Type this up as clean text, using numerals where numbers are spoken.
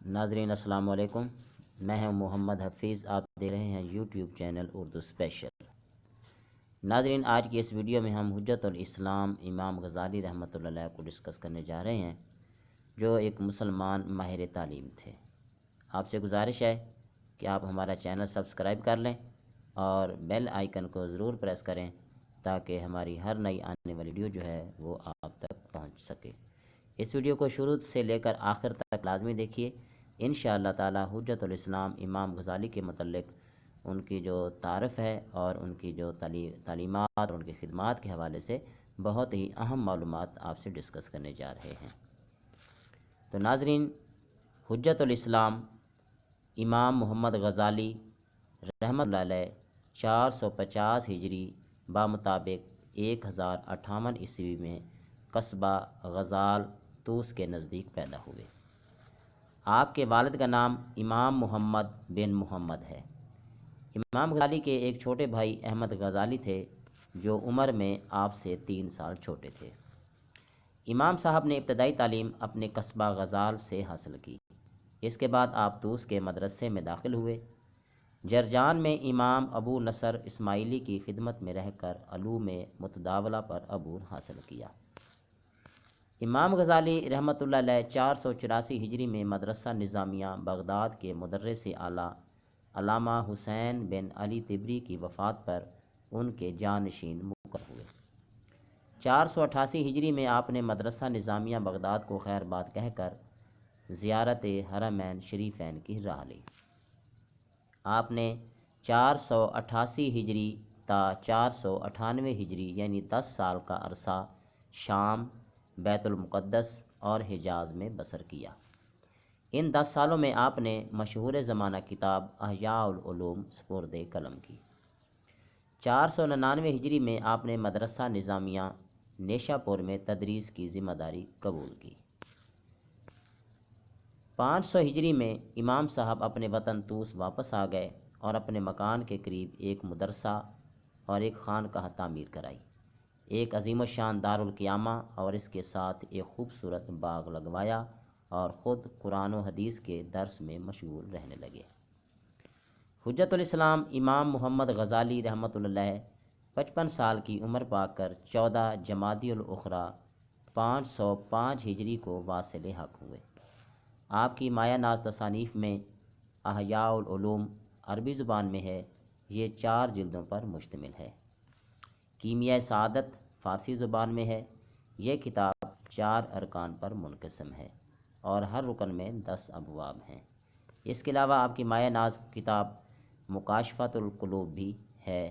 ناظرین السلام علیکم، میں ہوں محمد حفیظ، آپ دیکھ رہے ہیں یوٹیوب چینل اردو اسپیشل۔ ناظرین، آج کی اس ویڈیو میں ہم حجت الاسلام امام غزالی رحمۃ اللہ علیہ کو ڈسکس کرنے جا رہے ہیں، جو ایک مسلمان ماہر تعلیم تھے۔ آپ سے گزارش ہے کہ آپ ہمارا چینل سبسکرائب کر لیں اور بیل آئیکن کو ضرور پریس کریں تاکہ ہماری ہر نئی آنے والی ویڈیو جو ہے وہ آپ تک پہنچ سکے۔ اس ویڈیو کو شروع سے لے کر آخر تک لازمی دیکھیے۔ انشاءاللہ تعالی حجت الاسلام امام غزالی کے متعلق ان کی جو تعارف ہے اور ان کی جو تعلیمات اور ان کی خدمات کے حوالے سے بہت ہی اہم معلومات آپ سے ڈسکس کرنے جا رہے ہیں۔ تو ناظرین، حجت الاسلام امام محمد غزالی رحمۃ اللہ علیہ 450 ہجری بمطابق 1058 عیسوی میں قصبہ غزال طوس کے نزدیک پیدا ہوئے۔ آپ کے والد کا نام امام محمد بن محمد ہے۔ امام غزالی کے ایک چھوٹے بھائی احمد غزالی تھے جو عمر میں آپ سے 3 سال چھوٹے تھے۔ امام صاحب نے ابتدائی تعلیم اپنے قصبہ غزال سے حاصل کی۔ اس کے بعد آپ طوس کے مدرسے میں داخل ہوئے۔ جرجان میں امام ابو نصر اسماعیلی کی خدمت میں رہ کر علوم متداولہ پر عبور حاصل کیا۔ امام غزالی رحمۃ اللہ علیہ 484 ہجری میں مدرسہ نظامیہ بغداد کے مدرس اعلیٰ علامہ حسین بن علی طبری کی وفات پر ان کے جانشین مقرر ہوئے۔ 488 ہجری میں آپ نے مدرسہ نظامیہ بغداد کو خیر باد کہہ کر زیارت حرمین شریفین کی راہ لی۔ آپ نے 488 ہجری تا 498 ہجری یعنی 10 سال کا عرصہ شام، بیت المقدس اور حجاز میں بسر کیا۔ ان 10 سالوں میں آپ نے مشہور زمانہ کتاب احیاء العلوم سپرد قلم کی۔ 499 ہجری میں آپ نے مدرسہ نظامیہ نیشا پور میں تدریس کی ذمہ داری قبول کی۔ 500 ہجری میں امام صاحب اپنے وطن طوس واپس آ گئے اور اپنے مکان کے قریب ایک مدرسہ اور ایک خانقاہ تعمیر کرائی، ایک عظیم الشان دارالقیامہ اور اس کے ساتھ ایک خوبصورت باغ لگوایا اور خود قرآن و حدیث کے درس میں مشغول رہنے لگے۔ حجت الاسلام امام محمد غزالی رحمۃ اللہ علیہ 55 سال کی عمر پا کر 14 جمادی الاخری 505 ہجری کو واصل حق ہوئے۔ آپ کی مایہ ناز تصانیف میں احیاء العلوم عربی زبان میں ہے، یہ 4 جلدوں پر مشتمل ہے۔ کیمیائے سعادت فارسی زبان میں ہے، یہ کتاب 4 ارکان پر منقسم ہے اور ہر رکن میں 10 ابواب ہیں۔ اس کے علاوہ آپ کی مایہ ناز کتاب مکاشفۃ القلوب بھی ہے،